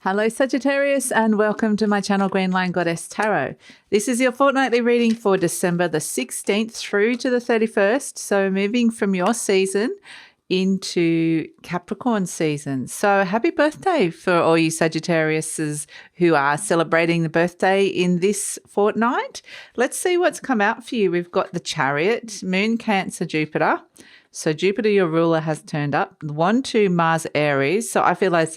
Hello Sagittarius and welcome to my channel GreenLion Goddess Tarot. This is your fortnightly reading for December the 16th through to the 31st. So moving from your season into Capricorn season. So happy birthday for all you Sagittariuses who are celebrating the birthday in this fortnight. Let's see what's come out for you. We've got the Chariot, Moon, Cancer, Jupiter. So Jupiter, your ruler, has turned up. 1, 2, Mars, Aries. So I feel like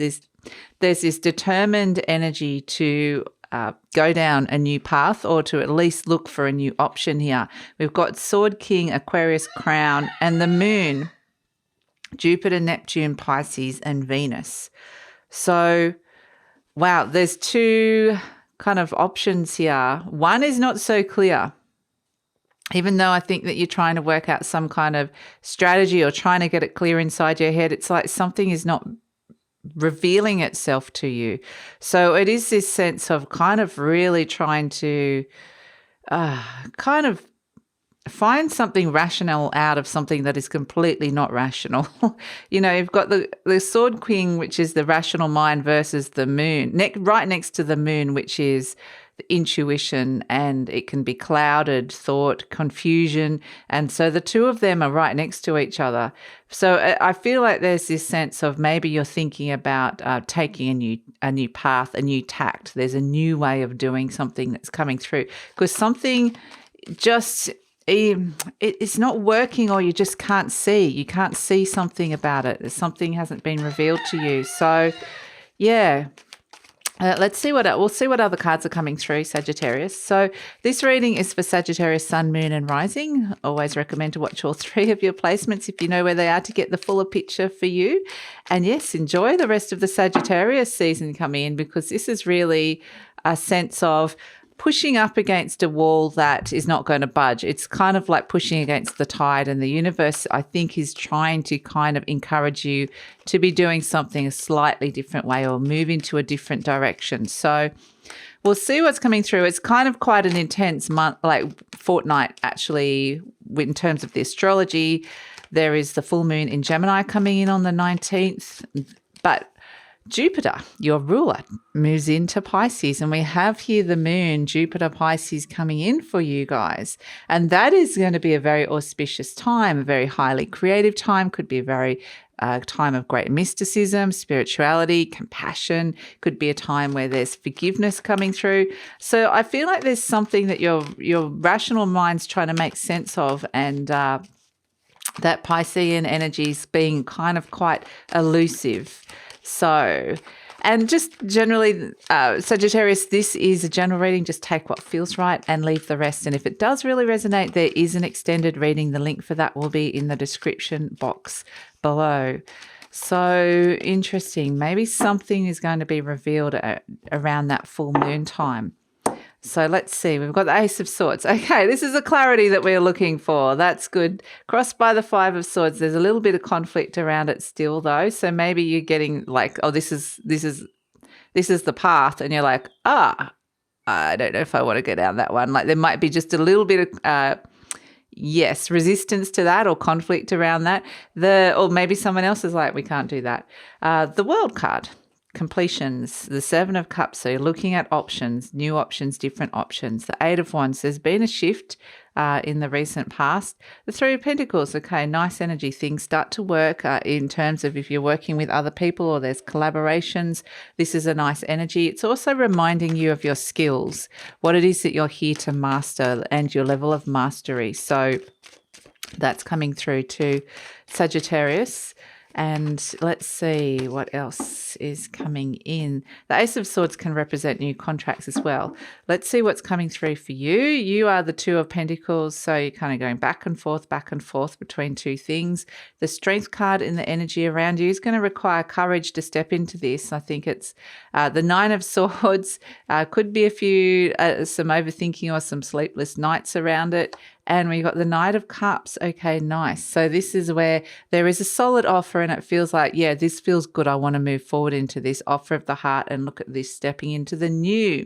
there's this determined energy to go down a new path or to at least look for a new option here. We've got Sword King, Aquarius, Crown, and the Moon, Jupiter, Neptune, Pisces, and Venus. So, wow, there's two kind of options here. One is not so clear. Even though I think that you're trying to work out some kind of strategy or trying to get it clear inside your head, it's like something is not revealing itself to you. So it is this sense of kind of really trying to kind of find something rational out of something that is completely not rational. You know, you've got the Sword King, which is the rational mind, versus the Moon, right next to the Moon, which is the intuition, and it can be clouded thought, confusion. And so the two of them are right next to each other. So I feel like there's this sense of maybe you're thinking about taking a new path, a new tact. There's a new way of doing something that's coming through because something just it's not working, or you just can't see. You can't see something about it. Something hasn't been revealed to you. So, yeah. Let's see we'll see what other cards are coming through, Sagittarius. So this reading is for Sagittarius, Sun, Moon, and Rising. Always recommend to watch all three of your placements if you know where they are to get the fuller picture for you. And yes, enjoy the rest of the Sagittarius season coming in, because this is really a sense of pushing up against a wall that is not going to budge. It's kind of like pushing against the tide, and the universe, I think, is trying to kind of encourage you to be doing something a slightly different way or move into a different direction. So we'll see what's coming through. It's kind of quite an intense month, like fortnight, actually, in terms of the astrology. There is the full moon in Gemini coming in on the 19th, but Jupiter, your ruler, moves into Pisces, and we have here the Moon, Jupiter, Pisces coming in for you guys. And that is going to be a very auspicious time, a very highly creative time, could be a very time of great mysticism, spirituality, compassion, could be a time where there's forgiveness coming through. So I feel like there's something that your rational mind's trying to make sense of, and that Piscean energy is being kind of quite elusive. So, and just generally, Sagittarius, this is a general reading. Just take what feels right and leave the rest. And if it does really resonate, there is an extended reading. The link for that will be in the description box below. So interesting. Maybe something is going to be revealed around that full moon time. So let's see. We've got the Ace of Swords. Okay, this is the clarity that we're looking for. That's good. Crossed by the Five of Swords. There's a little bit of conflict around it still, though. So maybe you're getting like, oh, this is the path, and you're like, I don't know if I want to go down that one. Like there might be just a little bit of resistance to that, or conflict around that. Or maybe someone else is like, we can't do that. The World card. Completions, the Seven of Cups, so you're looking at options, new options, different options. The Eight of Wands, there's been a shift in the recent past. The Three of Pentacles, okay, nice energy. Things start to work in terms of if you're working with other people or there's collaborations. This is a nice energy. It's also reminding you of your skills, what it is that you're here to master, and your level of mastery. So that's coming through to Sagittarius. And let's see what else is coming in. The Ace of Swords can represent new contracts as well. Let's see what's coming through for you. You are the Two of Pentacles, so you're kind of going back and forth between two things. The Strength card in the energy around you is going to require courage to step into this. I think it's the Nine of Swords. Could be some overthinking or some sleepless nights around it. And we got the Knight of Cups. Okay, nice. So this is where there is a solid offer, and it feels like, yeah, this feels good. I want to move forward into this offer of the heart and look at this stepping into the new.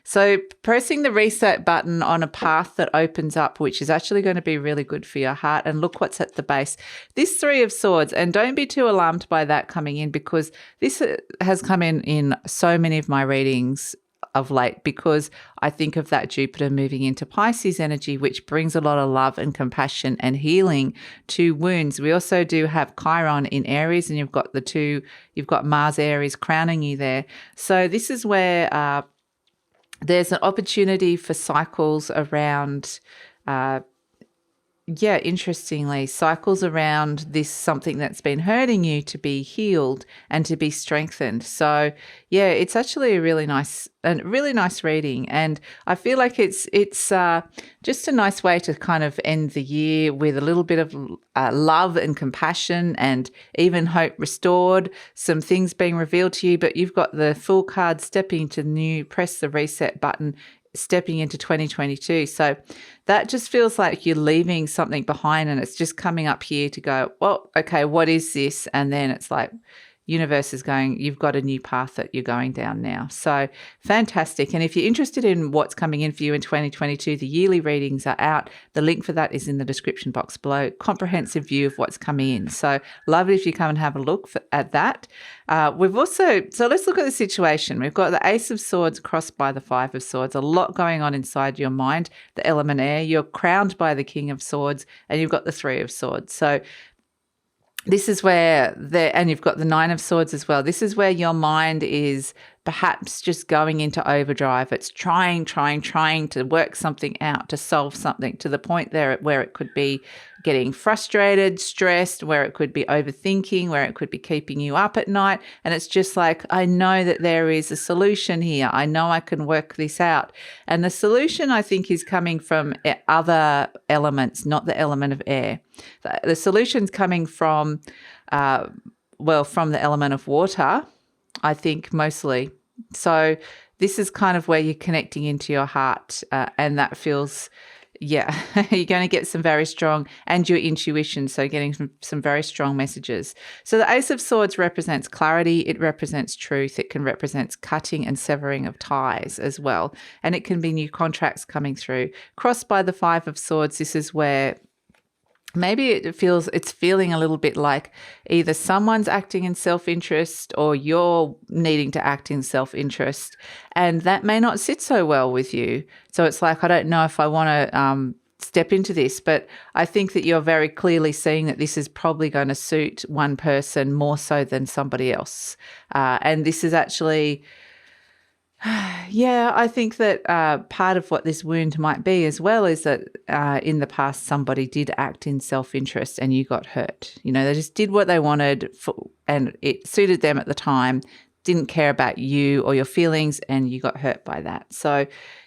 So pressing the reset button on a path that opens up, which is actually going to be really good for your heart. And look what's at the base. This Three of Swords, and don't be too alarmed by that coming in, because this has come in so many of my readings of late, because I think of that Jupiter moving into Pisces energy, which brings a lot of love and compassion and healing to wounds. We also do have Chiron in Aries, and you've got Mars Aries crowning you there. So this is where there's an opportunity for cycles around interestingly, cycles around this something that's been hurting you to be healed and to be strengthened. So, yeah, it's actually a really nice reading, and I feel like it's just a nice way to kind of end the year with a little bit of love and compassion, and even hope restored. Some things being revealed to you, but you've got the Fool card stepping to new. Press the reset button, stepping into 2022. So that just feels like you're leaving something behind, and it's just coming up here to go, well, okay, what is this? And then it's like universe is going, you've got a new path that you're going down now. So fantastic. And if you're interested in what's coming in for you in 2022, the yearly readings are out. The link for that is in the description box below. Comprehensive view of what's coming in. So love it if you come and have a look at that. So let's look at the situation. We've got the Ace of Swords crossed by the Five of Swords. A lot going on inside your mind. The element air. You're crowned by the King of Swords, and you've got the Three of Swords. So this is where and you've got the Nine of Swords as well. This is where your mind is perhaps just going into overdrive. It's trying to work something out, to solve something, to the point there where it could be getting frustrated, stressed, where it could be overthinking, where it could be keeping you up at night. And it's just like, I know that there is a solution here. I know I can work this out. And the solution, I think, is coming from other elements, not the element of air. The solution's coming from, from the element of water, I think, mostly. So this is kind of where you're connecting into your heart, and that feels, you're going to get some very strong, and your intuition, so getting some very strong messages. So the Ace of Swords represents clarity. It represents truth. It can represent cutting and severing of ties as well. And it can be new contracts coming through. Crossed by the Five of Swords, this is where maybe it's feeling a little bit like either someone's acting in self-interest or you're needing to act in self-interest, and that may not sit so well with you. So it's like, I don't know if I want to step into this, but I think that you're very clearly seeing that this is probably going to suit one person more so than somebody else. And this is actually... I think that part of what this wound might be as well is that in the past somebody did act in self-interest and you got hurt. You know, they just did what they wanted and it suited them at the time, didn't care about you or your feelings, and you got hurt by that. So,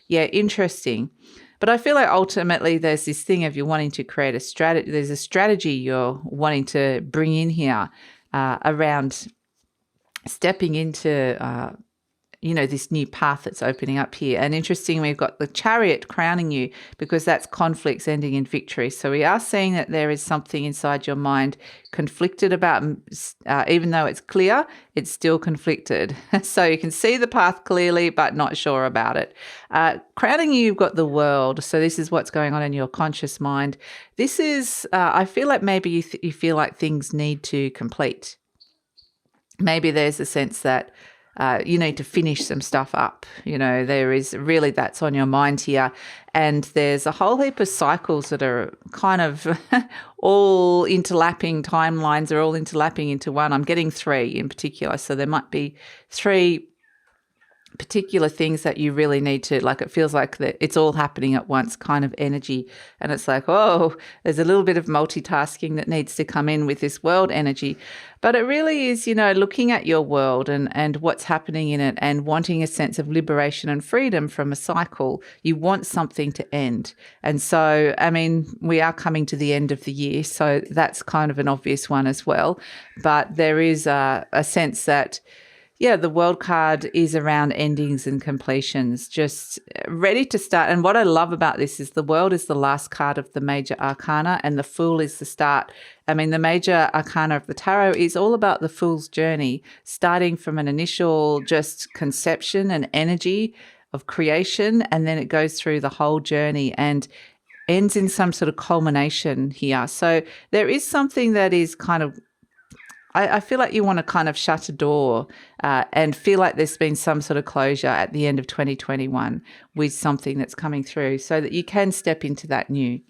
interesting. But I feel like ultimately there's this thing of you're wanting to create a strategy. There's a strategy you're wanting to bring in here around stepping into this new path that's opening up here. And interesting, we've got the Chariot crowning you, because that's conflicts ending in victory. So we are seeing that there is something inside your mind conflicted about, even though it's clear, it's still conflicted. So you can see the path clearly, but not sure about it. Crowning you, you've got the World. So this is what's going on in your conscious mind. This is, I feel like maybe you feel like things need to complete. Maybe there's a sense that you need to finish some stuff up. There is really, that's on your mind here. And there's a whole heap of cycles that are kind of all interlapping, timelines are all interlapping into one. I'm getting 3 in particular. So there might be 3 particular things that you really need to, like, it feels like that it's all happening at once kind of energy. And it's like, there's a little bit of multitasking that needs to come in with this world energy. But it really is, looking at your world and what's happening in it and wanting a sense of liberation and freedom from a cycle. You want something to end. And so, we are coming to the end of the year, so that's kind of an obvious one as well. But there is a sense that, the World card is around endings and completions, just ready to start. And what I love about this is the World is the last card of the major arcana and the Fool is the start. The major arcana of the tarot is all about the Fool's journey, starting from an initial just conception and energy of creation, and then it goes through the whole journey and ends in some sort of culmination here. So there is something that is kind of, I feel like you want to kind of shut a door and feel like there's been some sort of closure at the end of 2021 with something that's coming through so that you can step into that new.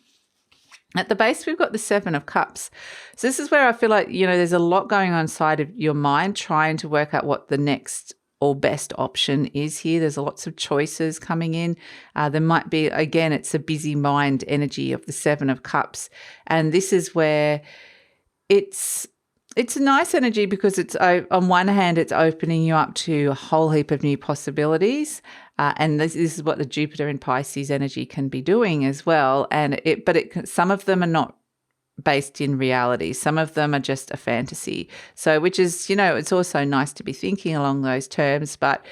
At the base, we've got the Seven of Cups. So this is where I feel like, there's a lot going on inside of your mind trying to work out what the next or best option is here. There's lots of choices coming in. There might be, again, it's a busy mind energy of the Seven of Cups. And this is where it's a nice energy because it's, on one hand, it's opening you up to a whole heap of new possibilities. And this is what the Jupiter in Pisces energy can be doing as well. But some of them are not based in reality. Some of them are just a fantasy. So, which is, it's also nice to be thinking along those terms. But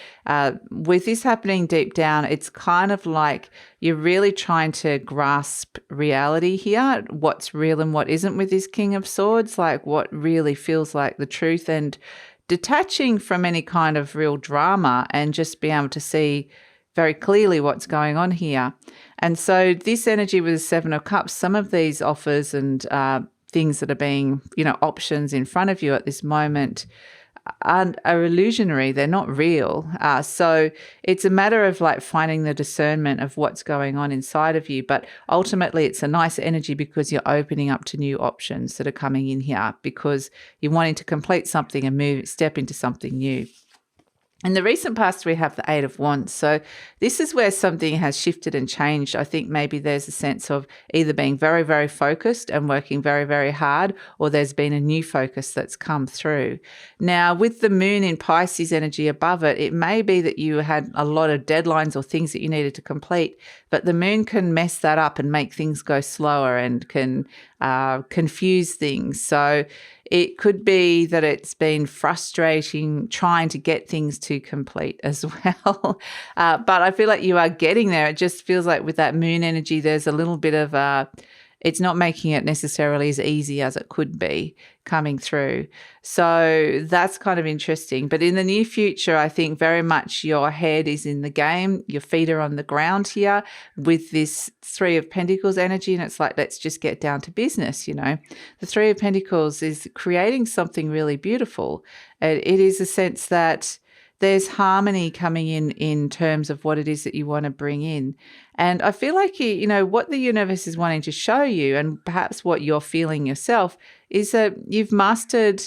with this happening deep down, it's kind of like you're really trying to grasp reality here, what's real and what isn't with this King of Swords, like what really feels like the truth, and detaching from any kind of real drama and just being able to see very clearly what's going on here. And so this energy with the Seven of Cups, some of these offers and things that are being, options in front of you at this moment are illusionary. They're not real. So it's a matter of like finding the discernment of what's going on inside of you. But ultimately, it's a nice energy because you're opening up to new options that are coming in here because you're wanting to complete something and step into something new. In the recent past, we have the Eight of Wands. So this is where something has shifted and changed. I think maybe there's a sense of either being very, very focused and working very, very hard, or there's been a new focus that's come through. Now, with the moon in Pisces energy above it, it may be that you had a lot of deadlines or things that you needed to complete, but the moon can mess that up and make things go slower and can confuse things. So it could be that it's been frustrating trying to get things to complete as well. But I feel like you are getting there. It just feels like with that moon energy, there's a little bit of it's not making it necessarily as easy as it could be coming through. So that's kind of interesting. But in the near future, I think very much your head is in the game. Your feet are on the ground here with this Three of Pentacles energy. And it's like, let's just get down to business, The Three of Pentacles is creating something really beautiful. It is a sense that there's harmony coming in terms of what it is that you want to bring in. And I feel like, what the universe is wanting to show you, and perhaps what you're feeling yourself, is that you've mastered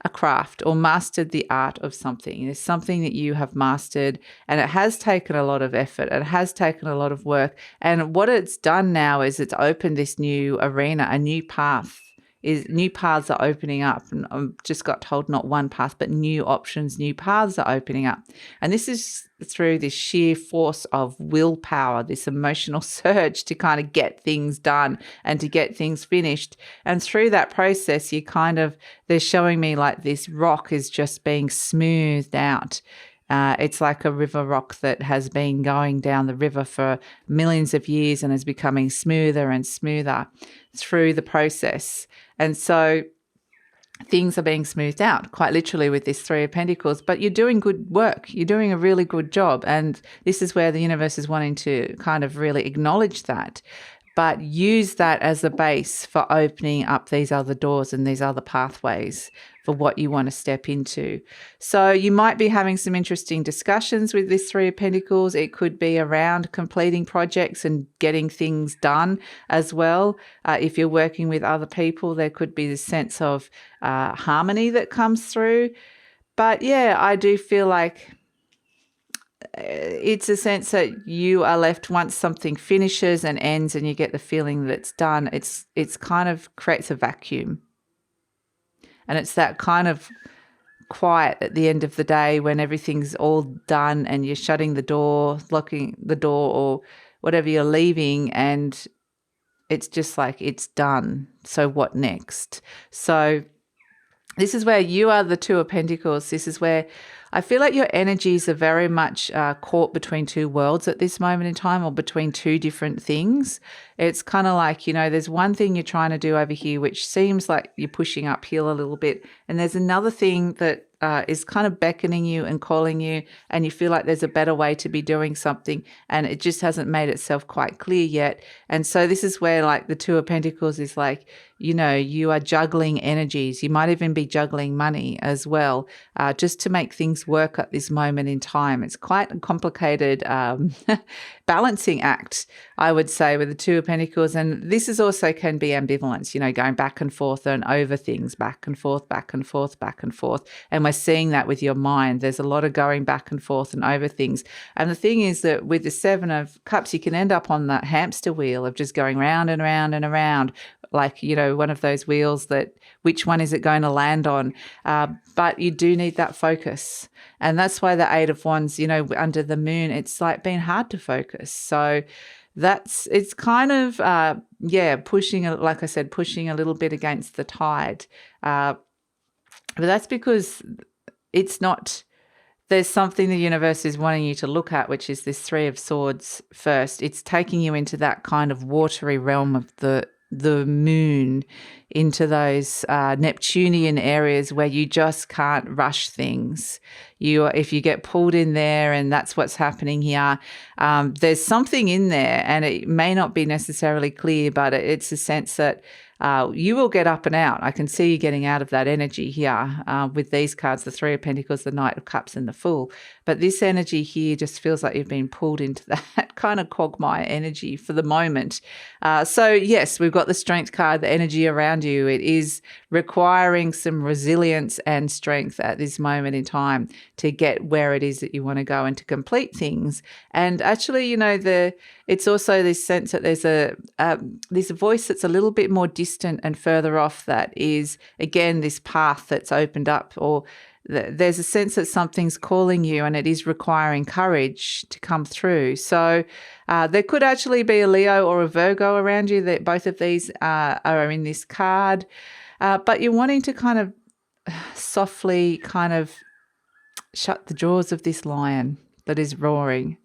a craft or mastered the art of something. There's something that you have mastered, and it has taken a lot of effort. It has taken a lot of work. And what it's done now is it's opened this new arena, a new path. New paths are opening up, and I just got told not one path, but new options, new paths are opening up. And this is through this sheer force of willpower, this emotional surge to kind of get things done and to get things finished. And through that process, they're showing me like this rock is just being smoothed out. It's like a river rock that has been going down the river for millions of years and is becoming smoother and smoother through the process. And so things are being smoothed out, quite literally, with this Three of Pentacles. But you're doing good work. You're doing a really good job. And this is where the universe is wanting to kind of really acknowledge that, but use that as a base for opening up these other doors and these other pathways for what you want to step into. So you might be having some interesting discussions with this Three of Pentacles. It could be around completing projects and getting things done as well. If you're working with other people, there could be this sense of harmony that comes through. But yeah, I do feel like it's a sense that you are left once something finishes and ends and you get the feeling that it's done. It's kind of creates a vacuum. And it's that kind of quiet at the end of the day when everything's all done and you're shutting the door, locking the door or whatever you're leaving, and it's just like it's done. So what next? So this is where you are the Two of Pentacles. This is where I feel like your energies are very much caught between two worlds at this moment in time, or between two different things. It's kind of like, there's one thing you're trying to do over here, which seems like you're pushing uphill a little bit. And there's another thing that is kind of beckoning you and calling you, and you feel like there's a better way to be doing something, and it just hasn't made itself quite clear yet. And so this is where like the Two of Pentacles is like, you know, you are juggling energies. You might even be juggling money as well, just to make things work at this moment in time. It's quite a complicated balancing act, I would say, with the Two of Pentacles. And this is also can be ambivalence, you know, going back and forth and over things, back and forth, back and forth, back and forth. And we're seeing that with your mind. There's a lot of going back and forth and over things. And the thing is that with the Seven of Cups, you can end up on that hamster wheel of just going round and around and around, like, you know, one of those wheels that which one is it going to land on? But you do need that focus. And that's why the Eight of Wands, you know, under the moon, it's like been hard to focus. So it's kind of, pushing, like I said, pushing a little bit against the tide. But that's because it's not, there's something the universe is wanting you to look at, which is this Three of Swords first. It's taking you into that kind of watery realm of the moon, into those Neptunian areas where you just can't rush things. If you get pulled in there, and that's what's happening here, there's something in there, and it may not be necessarily clear, but it's a sense that you will get up and out. I can see you getting out of that energy here with these cards, the Three of Pentacles, the Knight of Cups, and the Fool. But this energy here just feels like you've been pulled into that kind of quagmire energy for the moment. So yes, we've got the Strength card, the energy around you. It is requiring some resilience and strength at this moment in time to get where it is that you want to go and to complete things. And actually, you know, it's also this sense that there's this voice that's a little bit more distant and further off, that is, again, this path that's opened up, or there's a sense that something's calling you, and it is requiring courage to come through. So there could actually be a Leo or a Virgo around you. That both of these are in this card, but you're wanting to kind of softly kind of shut the jaws of this lion that is roaring.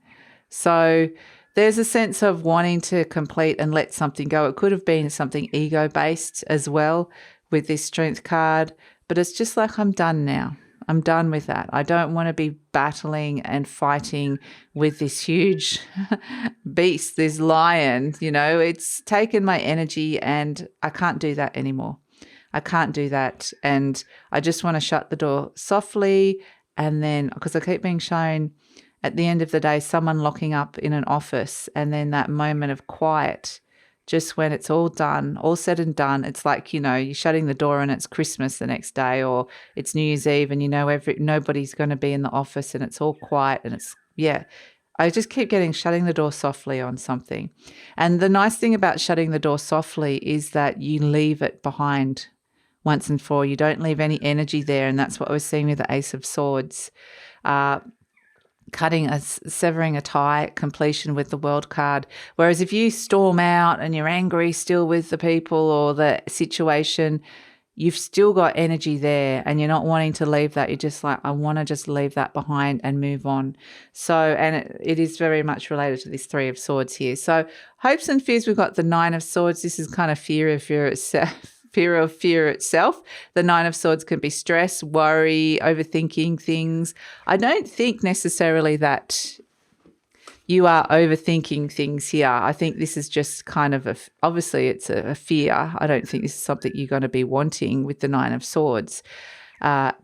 So there's a sense of wanting to complete and let something go. It could have been something ego-based as well with this Strength card, but it's just like, I'm done now. I'm done with that. I don't want to be battling and fighting with this huge beast, this lion. You know, it's taken my energy, and I can't do that anymore. I can't do that. And I just want to shut the door softly. And then, because I keep being shown at the end of the day, someone locking up in an office, and then that moment of quiet, just when it's all done, all said and done. It's like, you know, you're shutting the door and it's Christmas the next day, or it's New Year's Eve, and you know nobody's going to be in the office, and it's all quiet, and it's, I just keep getting shutting the door softly on something. And the nice thing about shutting the door softly is that you leave it behind once and for all. You don't leave any energy there, and that's what we're seeing with the Ace of Swords. Severing a tie, completion with the World card. Whereas if you storm out and you're angry still with the people or the situation, you've still got energy there, and you're not wanting to leave that. You're just like, I want to just leave that behind and move on. So, and it is very much related to this Three of Swords here. So hopes and fears, we've got the Nine of Swords. This is kind of fear of fear itself. Fear of fear itself. The Nine of Swords can be stress, worry, overthinking things. I don't think necessarily that you are overthinking things here. I think this is just kind of obviously it's a fear. I don't think this is something you're going to be wanting with the Nine of Swords.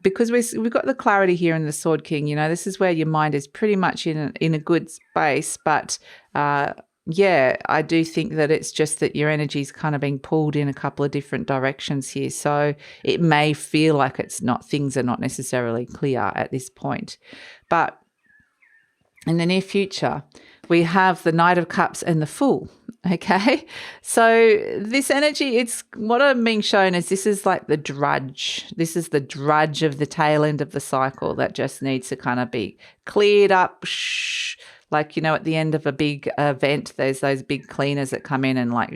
Because we've got the clarity here in the Sword King. You know, this is where your mind is pretty much in a good space, but I do think that it's just that your energy is kind of being pulled in a couple of different directions here. So it may feel like things are not necessarily clear at this point. But in the near future, we have the Knight of Cups and the Fool. Okay. So this energy, it's what I'm being shown is this is like the drudge. This is the drudge of the tail end of the cycle that just needs to kind of be cleared up. Like, you know, at the end of a big event, there's those big cleaners that come in and like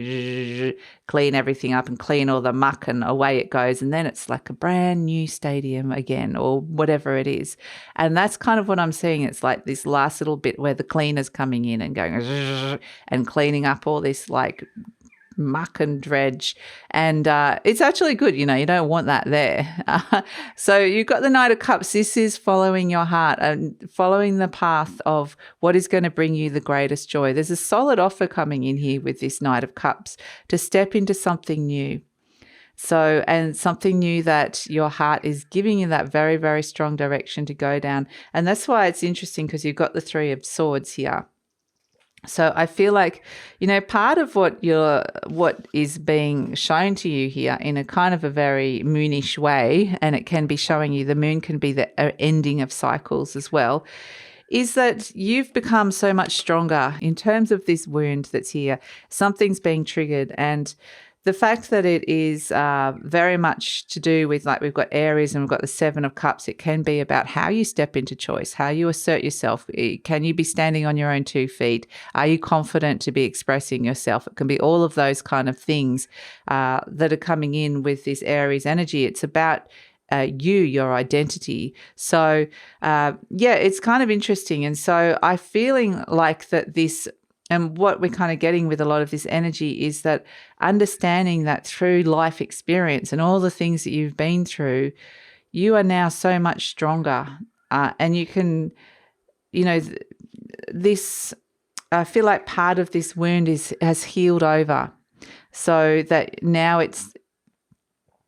clean everything up and clean all the muck, and away it goes. And then it's like a brand new stadium again, or whatever it is. And that's kind of what I'm seeing. It's like this last little bit where the cleaner's coming in and going and cleaning up all this like muck and dredge. And it's actually good. You don't want that there. So you've got the Knight of Cups. This is following your heart and following the path of what is going to bring you the greatest joy. There's a solid offer coming in here with this Knight of Cups to step into something new. So, and something new that your heart is giving you that very, very strong direction to go down. And that's why it's interesting, because you've got the Three of Swords here. So I feel like, part of what is being shown to you here in a kind of a very moonish way, and it can be showing you, the moon can be the ending of cycles as well, is that you've become so much stronger in terms of this wound that's here. Something's being triggered, and the fact that it is very much to do with, like, we've got Aries and we've got the Seven of Cups. It can be about how you step into choice, how you assert yourself. Can you be standing on your own 2 feet? Are you confident to be expressing yourself? It can be all of those kind of things that are coming in with this Aries energy. It's about your identity. So, it's kind of interesting. And so I'm feeling like that this, and what we're kind of getting with a lot of this energy is that understanding that through life experience and all the things that you've been through, you are now so much stronger. And you can, this, I feel like part of this wound has healed over, so that now it's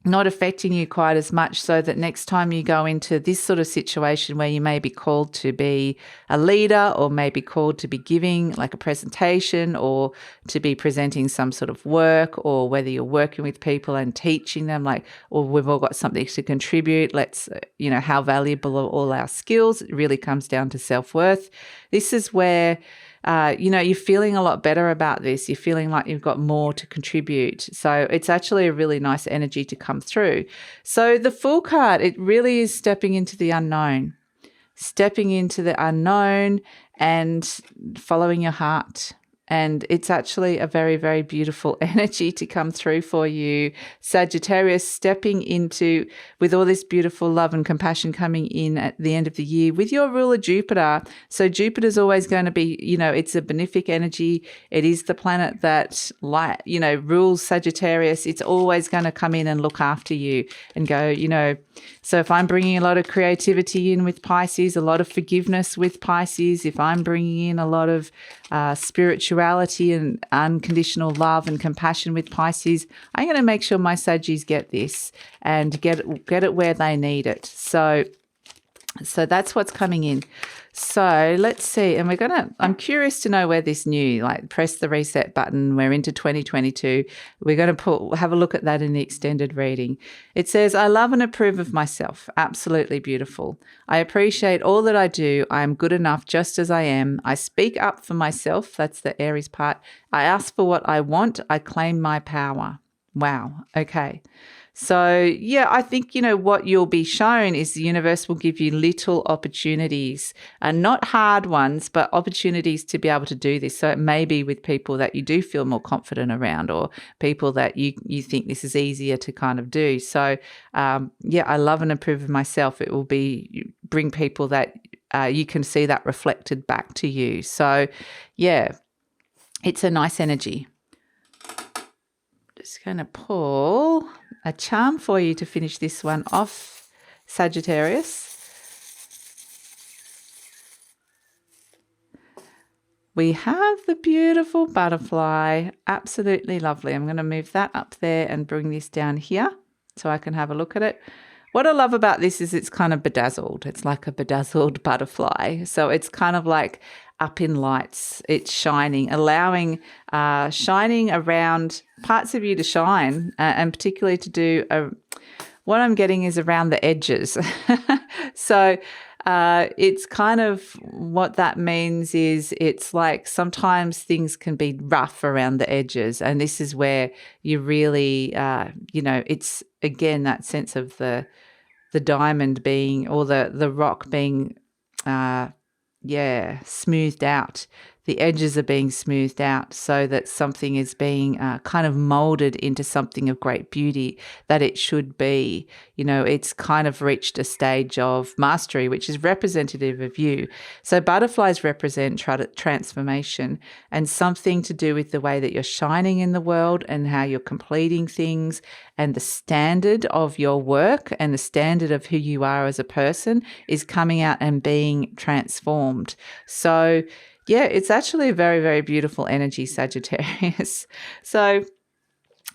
not affecting you quite as much, so that next time you go into this sort of situation where you may be called to be a leader, or maybe called to be giving like a presentation, or to be presenting some sort of work, or whether you're working with people and teaching them, like, or we've all got something to contribute. Let's, how valuable are all our skills? It really comes down to self-worth. This is where you're feeling a lot better about this. You're feeling like you've got more to contribute. So it's actually a really nice energy to come through. So the Fool card, it really is stepping into the unknown and following your heart. And it's actually a very, very beautiful energy to come through for you, Sagittarius, stepping into, with all this beautiful love and compassion coming in at the end of the year with your ruler Jupiter. So Jupiter's always going to be, it's a benefic energy. It is the planet that, rules Sagittarius. It's always going to come in and look after you and go, so if I'm bringing a lot of creativity in with Pisces, a lot of forgiveness with Pisces, if I'm bringing in a lot of spirituality and unconditional love and compassion with Pisces, I'm going to make sure my Saggies get this and get it where they need it. So that's what's coming in. So let's see. And I'm curious to know where this new, press the reset button. We're into 2022. We're going to have a look at that in the extended reading. It says, I love and approve of myself. Absolutely beautiful. I appreciate all that I do. I am good enough just as I am. I speak up for myself. That's the Aries part. I ask for what I want. I claim my power. Wow. Okay. So, I think, what you'll be shown is the universe will give you little opportunities, and not hard ones, but opportunities to be able to do this. So it may be with people that you do feel more confident around, or people that you think this is easier to kind of do. So, I love and approve of myself. It will bring people that you can see that reflected back to you. So, it's a nice energy. Just going to pull a charm for you to finish this one off, Sagittarius. We have the beautiful butterfly. Absolutely lovely. I'm going to move that up there and bring this down here so I can have a look at it. What I love about this is it's kind of bedazzled. It's like a bedazzled butterfly. So it's kind of like up in lights. It's shining, allowing shining around parts of you to shine, and particularly to do what I'm getting is around the edges. So it's kind of, what that means is it's like sometimes things can be rough around the edges, and this is where you really, it's again that sense of the diamond being, or the rock being, smoothed out. the edges are being smoothed out so that something is being kind of molded into something of great beauty that it should be. You know, it's kind of reached a stage of mastery, which is representative of you. So butterflies represent transformation and something to do with the way that you're shining in the world and how you're completing things, and the standard of your work and the standard of who you are as a person is coming out and being transformed. So yeah, it's actually a very, very beautiful energy, Sagittarius. So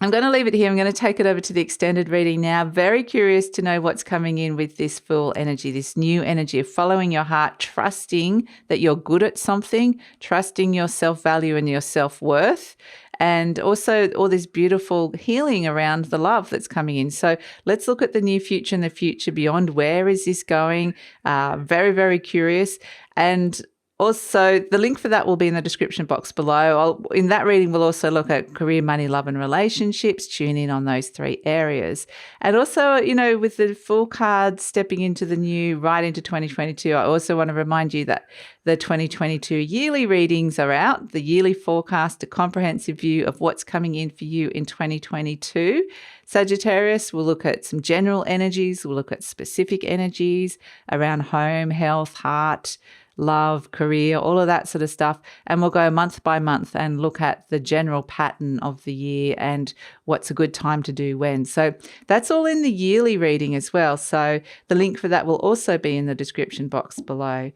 I'm going to leave it here. I'm going to take it over to the extended reading now. Very curious to know what's coming in with this full energy, this new energy of following your heart, trusting that you're good at something, trusting your self-value and your self-worth, and also all this beautiful healing around the love that's coming in. So let's look at the near future and the future beyond. Where is this going? Very, very curious. And also, the link for that will be in the description box below. In that reading, we'll also look at career, money, love, and relationships. Tune in on those 3 areas. And also, you know, with the full card stepping into the new, right into 2022, I also want to remind you that the 2022 yearly readings are out, the yearly forecast, a comprehensive view of what's coming in for you in 2022. Sagittarius, we'll look at some general energies. We'll look at specific energies around home, health, heart, love, career, all of that sort of stuff. And we'll go month by month and look at the general pattern of the year and what's a good time to do when. So that's all in the yearly reading as well. So the link for that will also be in the description box below.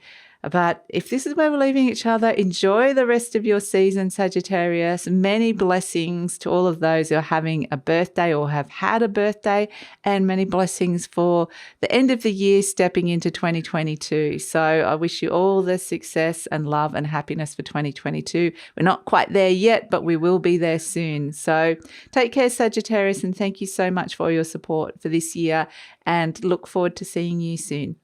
But if this is where we're leaving each other, enjoy the rest of your season, Sagittarius. Many blessings to all of those who are having a birthday or have had a birthday, and many blessings for the end of the year stepping into 2022. So I wish you all the success and love and happiness for 2022. We're not quite there yet, but we will be there soon. So take care, Sagittarius, and thank you so much for your support for this year, and look forward to seeing you soon.